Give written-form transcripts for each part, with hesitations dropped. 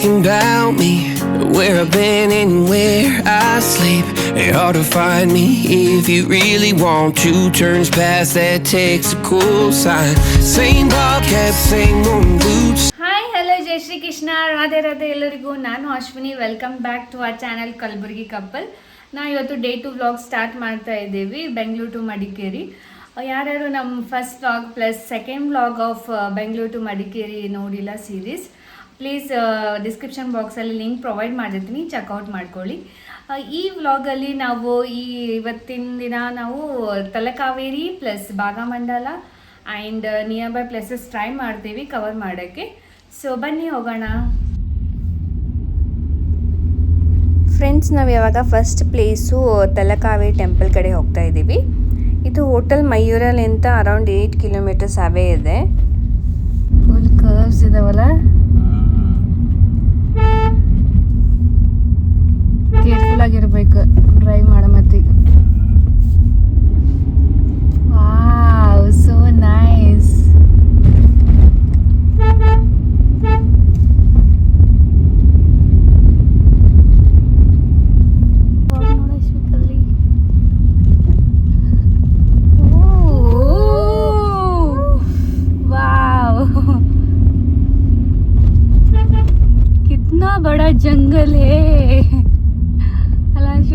asking about me, where I've been and where I sleep. It's hard to find me if you really want to. Turns past that takes a cool sign. Same bobcat, same moon boots. Hi hello Jai Shri Krishna Radhe Radhe ಎಲ್ಲರಿಗೂ. ನಾನು Ashwini. Welcome back to our channel Kalaburagi couple. ನಾವು ಇವತ್ತು day 2 vlog start ಮಾಡ್ತಾ ಇದ್ದೀವಿ, Bengaluru to Madikeri. ಯಾರ್ಯಾರು ನಮ್ಮ first vlog plus second vlog of Bengaluru to Madikeri ನೋಡಿಲ್ಲ series, please description ಬಾಕ್ಸಲ್ಲಿ ಲಿಂಕ್ ಪ್ರೊವೈಡ್ ಮಾಡಿರ್ತೀನಿ, ಚೆಕ್ಔಟ್ ಮಾಡ್ಕೊಳ್ಳಿ. ಈ ವ್ಲಾಗಲ್ಲಿ ನಾವು ಇವತ್ತಿನ ದಿನ ನಾವು Talakaveri plus Bhagamandala and nearby places try ಮಾಡ್ತೀವಿ ಕವರ್ ಮಾಡೋಕ್ಕೆ. ಸೊ ಬನ್ನಿ ಹೋಗೋಣ ಫ್ರೆಂಡ್ಸ್. ನಾವು ಯಾವಾಗ ಫಸ್ಟ್ ಪ್ಲೇಸು ತಲಕಾವೇರಿ ಟೆಂಪಲ್ ಕಡೆ ಹೋಗ್ತಾ ಇದ್ದೀವಿ. ಇದು ಹೋಟೆಲ್ ಮಯೂರಲ್ಲಿಂದ ಅರೌಂಡ್ 8 ಕಿಲೋಮೀಟರ್ಸ್ ಅವೇ ಇದೆ. ಫುಲ್ ಕರ್ವ್ಸ್ ಇದಾವಲ್ಲ, ಕೇರ್ಫುಲ್ ಆಗಿರ್ಬೇಕು ಡ್ರೈವ್ ಮಾಡೋ ಮತ್ತಿಗೆ. Wow, so nice. कितना बड़ा जंगल है अलाश.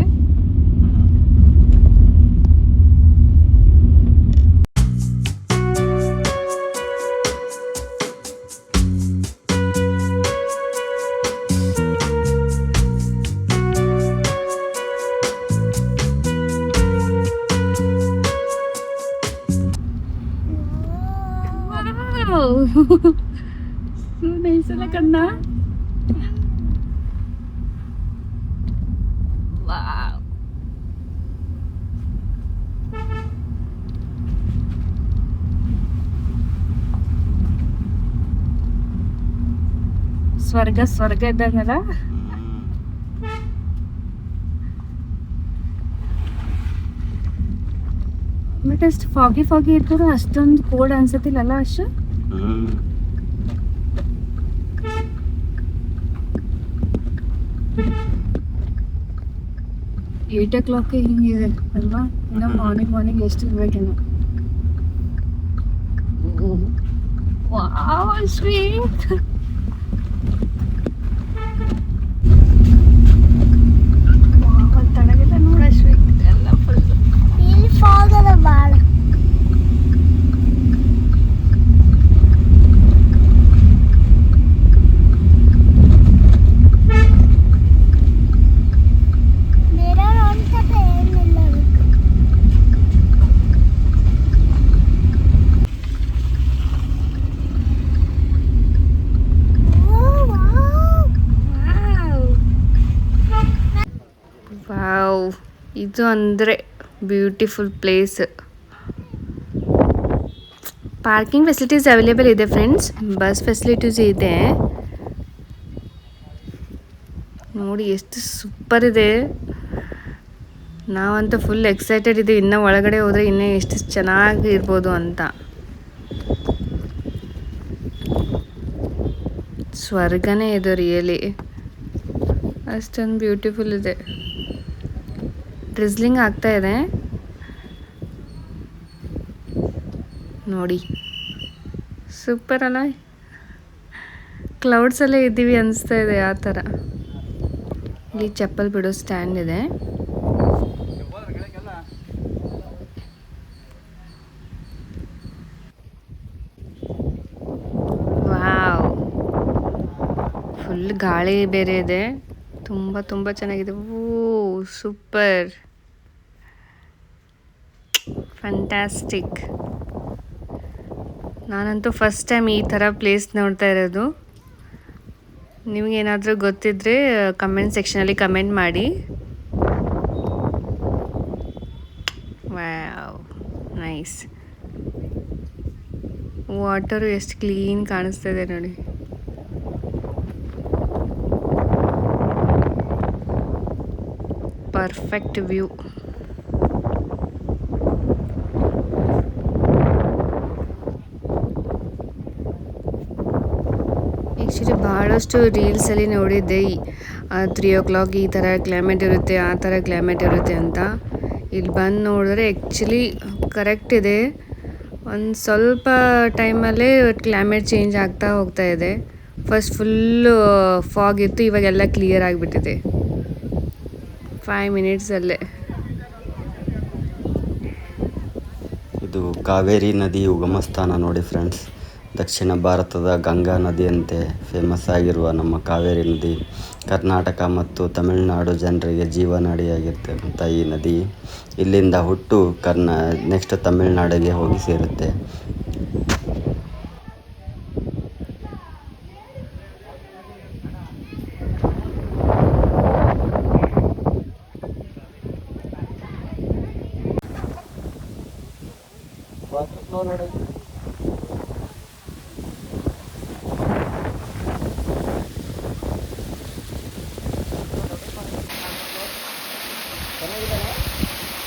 नहीं सुना करना. ಸ್ವರ್ಗ ಸ್ವರ್ಗ ಇದ್ದಂಗಲ್ಲ. ಬಟ್ ಅಷ್ಟು ಫಾಗಿ ಫಾಗಿ ಇದ್ರು ಅಷ್ಟೊಂದು ಕೋಲ್ಡ್ ಅನ್ಸತ್ತಿಲ್ಲಲ್ಲ ಅಷ್ಟು. 8 o'clock ಹಿಂಗಿದೆ ಅಲ್ವಾ, ಇನ್ನು ಮಾರ್ನಿಂಗ್ ಎಷ್ಟು ಇರ್ಬೇಕೇನೋ. Wow sweet. ತಡಗೆಲ್ಲ ನೋಡ ಸ್ವೀಟ್ ಎಲ್ಲ ಫುಲ್ ಇಲ್ಲಿ ಫಾಗ್ ಅದ ಬಾಳ. ವಾವ್, ಇದು ಅಂದರೆ beautiful place. Parking facilities available ಇದೆ ಫ್ರೆಂಡ್ಸ್, ಬಸ್ ಫೆಸಿಲಿಟೀಸ್ ಇದೆ. ನೋಡಿ ಎಷ್ಟು ಸೂಪರ್ ಇದೆ. ನಾವಂತೂ ಫುಲ್ ಎಕ್ಸೈಟೆಡ್ ಇದ್ದೀವಿ, ಇನ್ನೂ ಒಳಗಡೆ ಹೋದರೆ ಇನ್ನೂ ಎಷ್ಟು ಚೆನ್ನಾಗಿ ಇರ್ಬೋದು ಅಂತ. ಸ್ವರ್ಗನೇ ಇದು ರಿಯಲಿ, ಅಷ್ಟೊಂದು ಬ್ಯೂಟಿಫುಲ್ ಇದೆ. ಡ್ರಿಸ್ಲಿಂಗ್ ಆಗ್ತಾ ಇದೆ ನೋಡಿ, ಸೂಪರ್ ಅಲ್ಲ. ಕ್ಲೌಡ್ಸಲ್ಲೇ ಇದ್ದೀವಿ ಅನಿಸ್ತಾ ಇದೆ ಆ ಥರ. ಇಲ್ಲಿ ಚಪ್ಪಲ್ ಬಿಡೋ ಸ್ಟ್ಯಾಂಡ್ ಇದೆ. ವಾವ್, ಫುಲ್ ಗಾಳಿ ಬೇರೆ ಇದೆ, ತುಂಬ ಚೆನ್ನಾಗಿದೆ. ಓ ಸೂಪರ್, ಫ್ಯಾಂಟಾಸ್ಟಿಕ್. ನಾನಂತೂ ಫಸ್ಟ್ ಟೈಮ್ ಈ ಥರ ಪ್ಲೇಸ್ ನೋಡ್ತಾ ಇರೋದು. ನಿಮಗೇನಾದರೂ ಗೊತ್ತಿದ್ದರೆ ಕಮೆಂಟ್ ಸೆಕ್ಷನಲ್ಲಿ ಕಮೆಂಟ್ ಮಾಡಿ. Wow nice. ವಾಟರು ಎಷ್ಟು ಕ್ಲೀನ್ ಕಾಣಿಸ್ತಾ ಇದೆ ನೋಡಿ. Perfect view. ಆ್ಯಕ್ಚುಲಿ ಭಾಳ ಆಲ್ಮೋಸ್ಟ್ ರೀಲ್ಸಲ್ಲಿ ನೋಡಿದ್ದೆ 3 o'clock ಈ ಥರ ಕ್ಲೈಮೇಟ್ ಇರುತ್ತೆ, ಆ ಥರ ಕ್ಲೈಮೇಟ್ ಇರುತ್ತೆ ಅಂತ. ಇಲ್ಲಿ ಬಂದು ನೋಡಿದ್ರೆ ಆ್ಯಕ್ಚುಲಿ ಕರೆಕ್ಟ್ ಇದೆ. ಒಂದು ಸ್ವಲ್ಪ ಟೈಮಲ್ಲೇ ಕ್ಲೈಮೇಟ್ ಚೇಂಜ್ ಆಗ್ತಾ ಹೋಗ್ತಾ ಇದೆ. ಫಸ್ಟ್ ಫುಲ್ಲು ಫಾಗ್ ಇತ್ತು, ಇವಾಗೆಲ್ಲ ಕ್ಲಿಯರ್ ಆಗಿಬಿಟ್ಟಿದೆ 5 minutesಲ್ಲೇ. ಇದು ಕಾವೇರಿ ನದಿ ಉಗಮ ಸ್ಥಾನ ನೋಡಿ ಫ್ರೆಂಡ್ಸ್. ದಕ್ಷಿಣ ಭಾರತದ ಗಂಗಾ ನದಿಯಂತೆ ಫೇಮಸ್ ಆಗಿರುವ ನಮ್ಮ ಕಾವೇರಿ ನದಿ ಕರ್ನಾಟಕ ಮತ್ತು ತಮಿಳುನಾಡು ಜನರಿಗೆ ಜೀವನಾಡಿಯಾಗಿರ್ತಕ್ಕಂಥ ಈ ನದಿ ಇಲ್ಲಿಂದ ಹುಟ್ಟು ನೆಕ್ಸ್ಟ್ ತಮಿಳುನಾಡಿಗೆ ಹೋಗಿ ಸೇರುತ್ತೆ.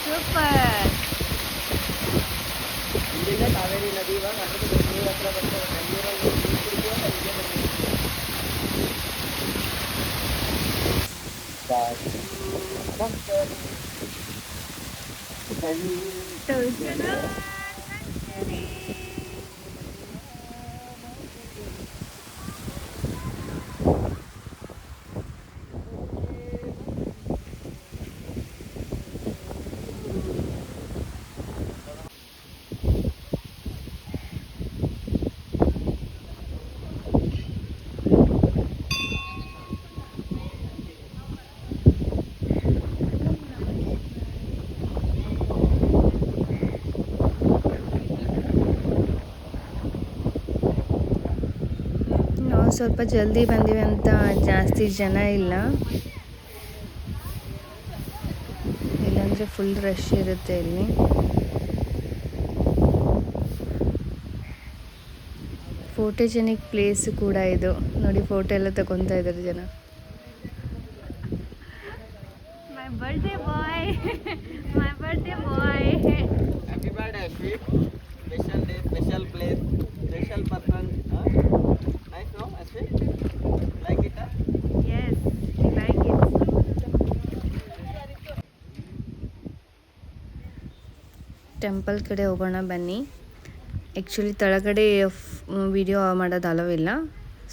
ಸೂಪರ್. ಕಾವೇರಿ ನದಿ ನಾವು ಸ್ವಲ್ಪ ಜಲ್ದಿ ಬಂದಿವಿ ಅಂತ ಜಾಸ್ತಿ ಜನ ಇಲ್ಲ, ಇಲ್ಲಾಂದರೆ ಫುಲ್ ರಶ್ ಇರುತ್ತೆ ಇಲ್ಲಿ. ಫೋಟೋಜೆನಿಕ್ ಪ್ಲೇಸ್ ಕೂಡ ಇದು ನೋಡಿ, ಫೋಟೋ ಎಲ್ಲ ತಗೊತಾ ಇದ್ದಾರೆ ಜನ. My birthday boy, my birthday boy. Happy birthday sweet, special day, special place, special person. Nice no Ashwin, like it? Yes, I like it. Temple ಕಡೆ ಹೋಗೋಣ ಬನ್ನಿ. ಆ್ಯಕ್ಚುಲಿ ತಳಗಡೆ ವಿಡಿಯೋ ಮಾಡೋದು ಅಲವಿಲ್ಲ,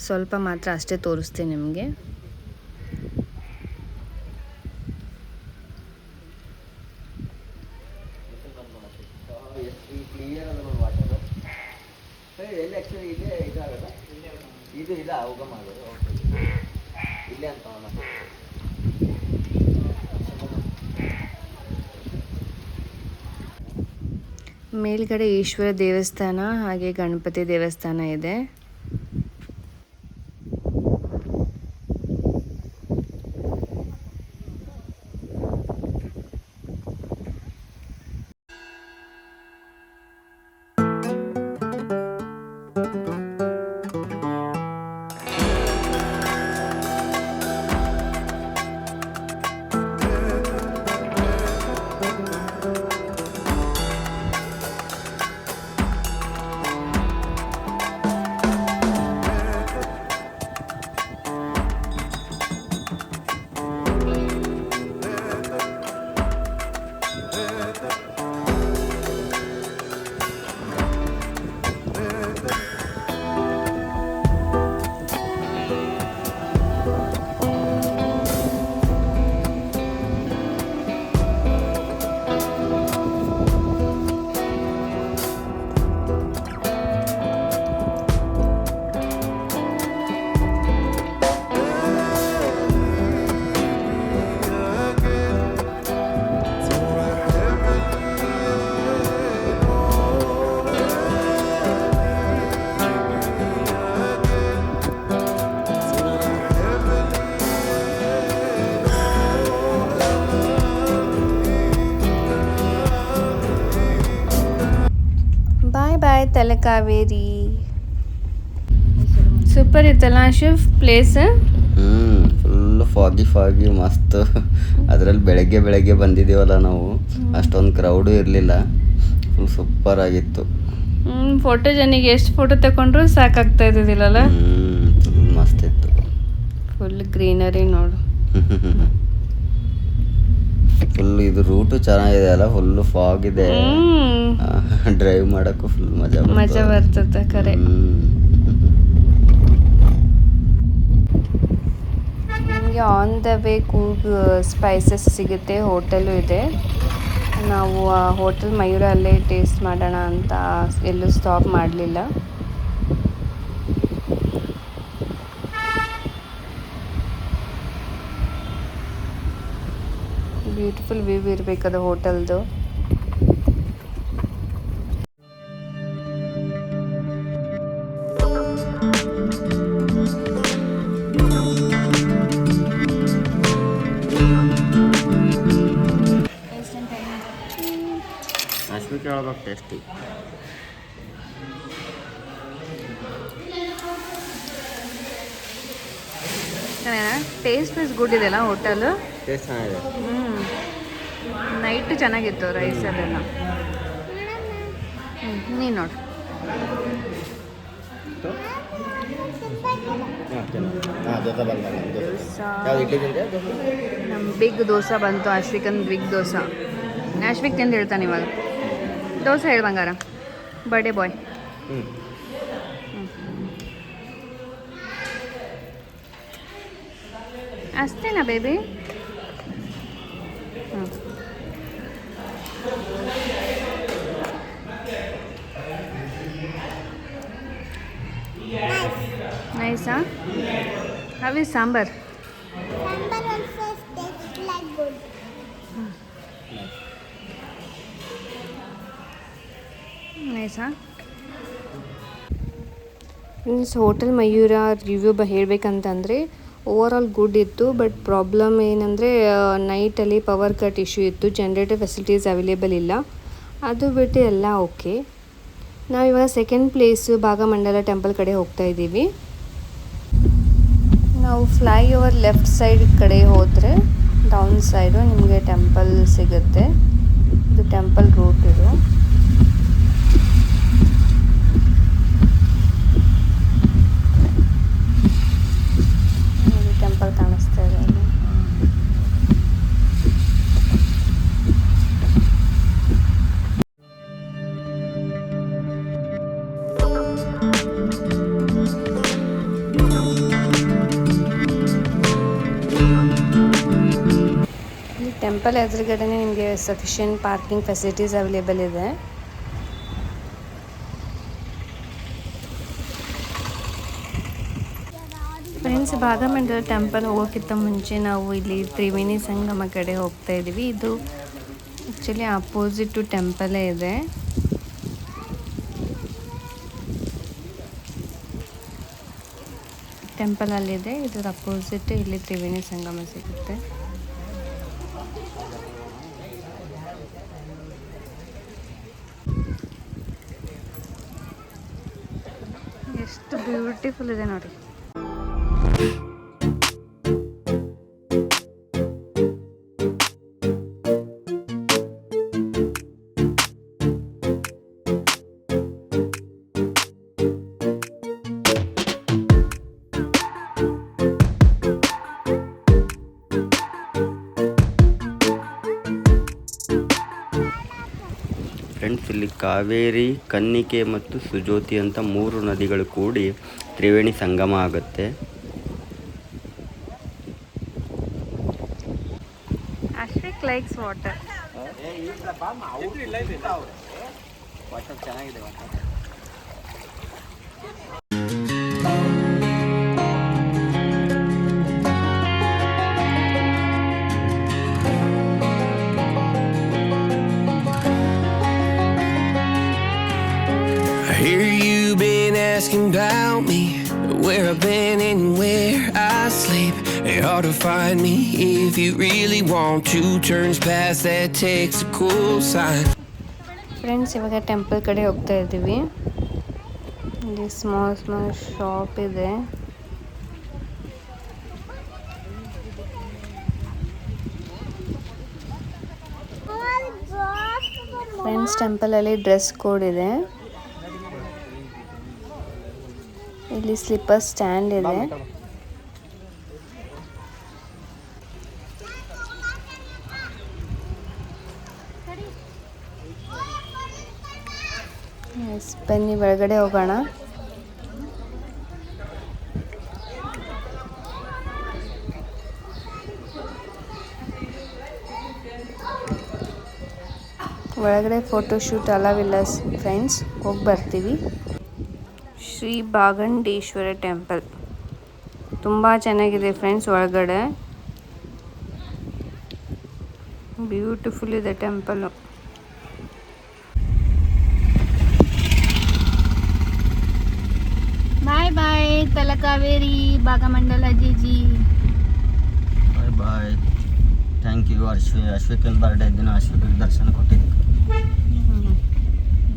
ಸ್ವಲ್ಪ ಮಾತ್ರ ಅಷ್ಟೇ ತೋರಿಸ್ತೀನಿ ನಿಮಗೆ. ಎಲ್ಲಿ ಆ್ಯಕ್ಚುಲಿ ಇಲ್ಲೇ ಇದಾಗಲ್ಲ, ಇದು ಇಲ್ಲ ಉಗಮ ಆಗೋದು ಇಲ್ಲೇ ಅಂತ. ಮೇಲ್ಗಡೆ ಈಶ್ವರ ದೇವಸ್ಥಾನ ಹಾಗೆ ಗಣಪತಿ ದೇವಸ್ಥಾನ ಇದೆ. ಬಾಯ್ ತಲಕಾವೇರಿ. ಸೂಪರ್ ಇತ್ತಲ್ಲ ಶಿವ್ ಪ್ಲೇಸ್. ಫುಲ್ ಫಾಗಿ ಮಸ್ತ್. ಅದರಲ್ಲಿ ಬೆಳಗ್ಗೆ ಬಂದಿದ್ದೀವಲ್ಲ ನಾವು, ಅಷ್ಟೊಂದು ಕ್ರೌಡು ಇರಲಿಲ್ಲ, ಫುಲ್ ಸೂಪರ್ ಆಗಿತ್ತು. ಫೋಟೋ ಜನಿಗೆ ಎಷ್ಟು ಫೋಟೋ ತಗೊಂಡ್ರು ಸಾಕಾಗ್ತಾ ಇದ್ದಿಲ್ಲಲ್ಲ. ಮಸ್ತ್ ಇತ್ತು. ಫುಲ್ ಗ್ರೀನರಿ ನೋಡು. ಫುಲ್ ಇದು ರೂಟು ಚೆನ್ನಾಗಿದೆ ಅಲ್ಲ, ಫುಲ್ ಫಾಗ್ ಇದೆ. ಡ್ರೈವ್ ಮಾಡಕ್ಕೂ ಫುಲ್ ಮಜಾ ಬರ್ತದೆ ಕರೆ. ನಿಮಗೆ ಆನ್ ದ ವೇ ಕೂಗ್ ಸ್ಪೈಸಸ್ ಸಿಗುತ್ತೆ, ಹೋಟೆಲು ಇದೆ. ನಾವು ಆ ಹೋಟೆಲ್ ಮಯೂರ ಅಲ್ಲೇ ಟೇಸ್ಟ್ ಮಾಡೋಣ ಅಂತ ಎಲ್ಲೂ ಸ್ಟಾಪ್ ಮಾಡಲಿಲ್ಲ. ಬ್ಯೂಟಿಫುಲ್ ವ್ಯೂ ಇರಬೇಕದು ಹೋಟೆಲ್ದು. ಟೇಸ್ಟಿ. ಟೇಸ್ಟ್ ಇಸ್ ಗುಡ್ ಇದೆಲ್ಲ ಹೋಟೆಲ್. ಟೇಸ್ಟ್ ಚೆನ್ನಾಗಿದೆ. ನೈಟ್ ಚೆನ್ನಾಗಿತ್ತು ರೈಸಲ್ಲೆಲ್ಲ. ನೀನು ನೋಡು. ನಮ್ಮ ಬಿಗ್ ದೋಸೆ ಬಂತು. ಅಶ್ವಿಕಂದ್ ಬಿಗ್ ದೋಸೆ. ಅಶ್ವಿಕ್ ತಿಂದು ಹೇಳ್ತಾನೆ ಇವಾಗ. ದೋಸೆ ಹೇಳಿ ಬಂಗಾರ. Birthday boy. ಅಷ್ಟೇನಾ ಬೇಬಿ? ನೈಸಾ? How is sambar? Sambar also tastes like good. ನೈಸಾ? ಮೀನ್ಸ್ ಹೋಟೆಲ್ ಮಯೂರ ರಿವ್ಯೂ ಹೇಳಬೇಕಂತಂದರೆ ಓವರ್ ಆಲ್ ಗುಡ್ ಇತ್ತು. ಬಟ್ ಪ್ರಾಬ್ಲಮ್ ಏನಂದರೆ ನೈಟಲ್ಲಿ ಪವರ್ ಕಟ್ ಇಶ್ಯೂ ಇತ್ತು. ಜನರೇಟರ್ ಫೆಸಿಲಿಟೀಸ್ ಅವೈಲೇಬಲ್ ಇಲ್ಲ. ಅದು ಬಿಟ್ಟು ಎಲ್ಲ ಓಕೆ. ನಾವಿವಾಗ ಸೆಕೆಂಡ್ ಪ್ಲೇಸು ಭಾಗಮಂಡಲ ಟೆಂಪಲ್ ಕಡೆ ಹೋಗ್ತಾ ಇದ್ದೀವಿ. ನಾವು ಫ್ಲೈ ಓವರ್ ಲೆಫ್ಟ್ ಸೈಡ್ ಕಡೆ ಹೋದರೆ ಡೌನ್ ಸೈಡು ನಿಮಗೆ ಟೆಂಪಲ್ ಸಿಗುತ್ತೆ. ಇದು ಟೆಂಪಲ್ ರೂಟ್ ಇದು. ಟೆಂಪಲ್ ಕಾಣಿಸ್ತಾ ಇದೆ ಅಲ್ಲಿ. ಟೆಂಪಲ್ ಎದುರುಗಡೆ ನಿಮಗೆ ಸಫಿಷಿಯೆಂಟ್ ಪಾರ್ಕಿಂಗ್ ಫೆಸಿಲಿಟೀಸ್ ಅವೈಲೇಬಲ್ ಇದೆ. ಫ್ರೆಂಡ್ಸ್, ಭಾಗಮಂಡಲ ಟೆಂಪಲ್ ಹೋಗೋಕ್ಕಿಂತ ಮುಂಚೆ ನಾವು ಇಲ್ಲಿ ತ್ರಿವೇಣಿ ಸಂಗಮ ಕಡೆ ಹೋಗ್ತಾ ಇದ್ದೀವಿ. ಇದು ಆ್ಯಕ್ಚುಲಿ ಅಪೋಸಿಟು ಟೆಂಪಲೇ ಇದೆ. ಟೆಂಪಲ್ ಅಲ್ಲಿದೆ, ಇದರ ಅಪೋಸಿಟ್ ಇಲ್ಲಿ ತ್ರಿವೇಣಿ ಸಂಗಮ ಸಿಗುತ್ತೆ. ಎಷ್ಟು ಬ್ಯೂಟಿಫುಲ್ ಇದೆ ನೋಡಿ. ಫ್ರೆಂಡ್ಸ್, ಇಲ್ಲಿ ಕಾವೇರಿ, ಕನ್ನಿಕೆ ಮತ್ತು ಸುಜೋತಿ ಅಂತ 3 ನದಿಗಳು ಕೂಡಿ ತ್ರಿವೇಣಿ ಸಂಗಮ ಆಗುತ್ತೆ. ಅಶ್ವಿಕ್ ಲೈಕ್ಸ್ ವಾಟರ್. ಚೆನ್ನಾಗಿದೆ water. I hear you been asking about me, where I've been and where I sleep. It's hard to find me if you really want to. Turns past that takes a cool sign. Friends, ಇವಾಗ temple ಕಡೆ ಹೋಗ್ತಾ ಇದ್ದೀವಿ. ಇಲ್ಲಿ small shop ಇದೆ. Friends, ಟೆಂಪಲಲ್ಲಿ dress code ಇದೆ. ಇಲ್ಲಿ slipper stand ಇದೆ. S, ಬನ್ನಿ ಒಳಗಡೆ ಹೋಗೋಣ. ಒಳಗಡೆ ಫೋಟೋಶೂಟ್ ಅಲವಿಲ್ಲ ಫ್ರೆಂಡ್ಸ್, ಹೋಗಿ ಬರ್ತೀವಿ. ಶ್ರೀ ಭಾಗಂಡೇಶ್ವರ ಟೆಂಪಲ್ ತುಂಬ ಚೆನ್ನಾಗಿದೆ ಫ್ರೆಂಡ್ಸ್. ಒಳಗಡೆ ಬ್ಯೂಟಿಫುಲ್ ಇದೆ temple. Bye bye Talakaveri Bhagamandala ಜೀಜಿ. Bye bye. Thank you. ಅಶ್ವಿಕನ ಬರ್ಡೇ ದಿನ ಅಶ್ವಿಕ ದರ್ಶನ ಕೊಟ್ಟಿದ್ದೆ.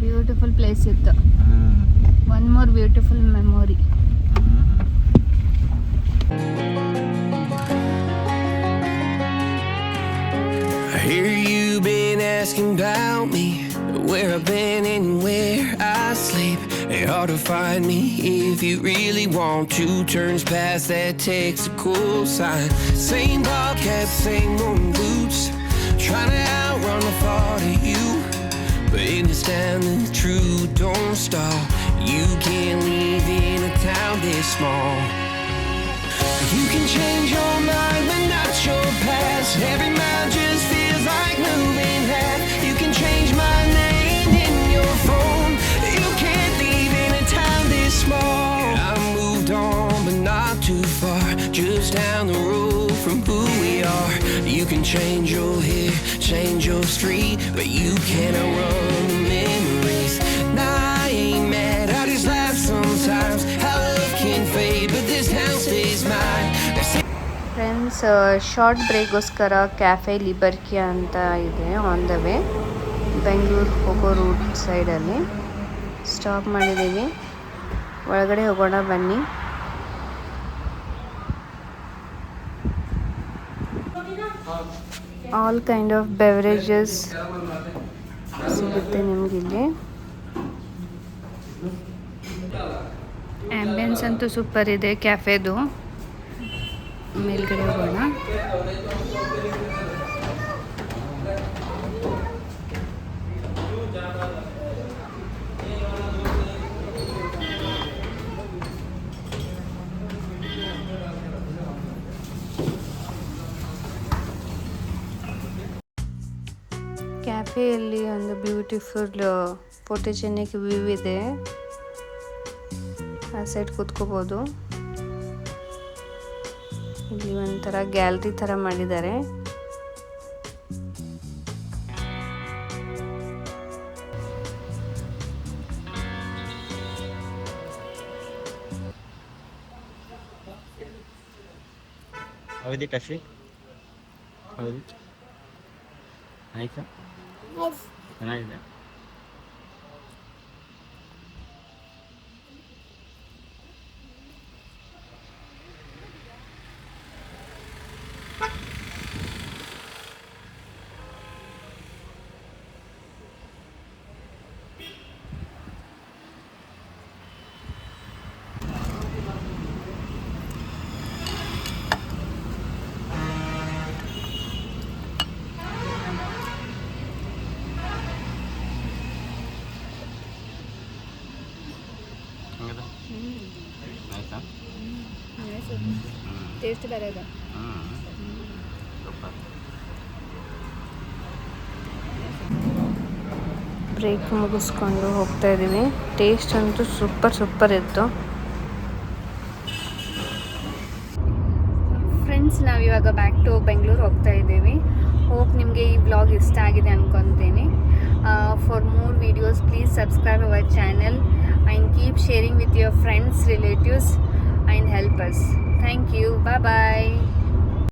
ಬ್ಯೂಟಿಫುಲ್ ಪ್ಲೇಸ್ ಇತ್ತು. One more beautiful memory. I hear you been asking about me, where I've been and where I sleep. It's hard to find me if you really want to. Turns past that takes a cool sign. Same bobcat, same old boots, trying to outrun the thought of you. But in this town the truth don't stop. You can't live in a town this small. You can change your mind but not your past. Every mile just feels like moving half. You can change my name in your phone. You can't live in a town this small. I moved on but not too far, just down the road from who we are. You can change your hair, change your street, but you cannot run the memories. Nah, I ain't mad, I just laugh sometimes. How love can fade but this town stays mine. Friends, short ಬ್ರೇಕ್ಗೋಸ್ಕರ cafe ಲಿಬರ್ಕಿಯಾ ಅಂತ ಇದೆ on the way. Bengaluru ಹೋಗೋ root ಸೈಡಲ್ಲಿ stop ಮಾಡಿದ್ದೀವಿ. ಒಳಗಡೆ ಹೋಗೋಣ ಬನ್ನಿ. ಆಲ್ ಕೈಂಡ್ ಆಫ್ ಬೆವರೇಜಸ್ ಸಿಗುತ್ತೆ ನಿಮಗಿಲ್ಲಿ. ಆ್ಯಂಬಿಯನ್ಸ್ ಅಂತೂ ಸೂಪರ್ ಇದೆ ಕ್ಯಾಫೆದು. ಮೇಲ್ಗಡೆ ಹೋಗೋಣ. ಕ್ಯಾಫೆಯಲ್ಲಿ ಒಂದು ಬ್ಯೂಟಿಫುಲ್ ಫೋಟೋಜೆನಿಕ್ ವ್ಯೂ ಇದೆ. ಆ ಸೈಡ್ ಕೂತ್ಕೋಬೋದು. ಇಲ್ಲಿ ಒಂಥರ ಗ್ಯಾಲರಿ ಥರ ಮಾಡಿದ್ದಾರೆ. ಹೌದು ಕಾಶಿ, ಹೌದು ಆಯ್ತಾ, ಚೆನ್ನಾಗಿದೆ. ಟೇಸ್ಟ್ ಬೇರೆ ಇದೆ. ಬ್ರೇಕ್ ಮುಗಿಸ್ಕೊಂಡು ಹೋಗ್ತಾ ಇದ್ದೀವಿ. ಟೇಸ್ಟ್ ಅಂತೂ ಸೂಪರ್ ಇತ್ತು ಫ್ರೆಂಡ್ಸ್. ನಾವಿವಾಗ ಬ್ಯಾಕ್ ಟು ಬೆಂಗಳೂರು ಹೋಗ್ತಾ ಇದ್ದೀವಿ. ಹೋಪ್ ನಿಮಗೆ ಈ ವ್ಲಾಗ್ ಇಷ್ಟ ಆಗಿದೆ ಅನ್ಕೊತೀನಿ. For more videos please subscribe our channel and keep sharing with your friends, relatives and helpers. Thank you. Bye bye.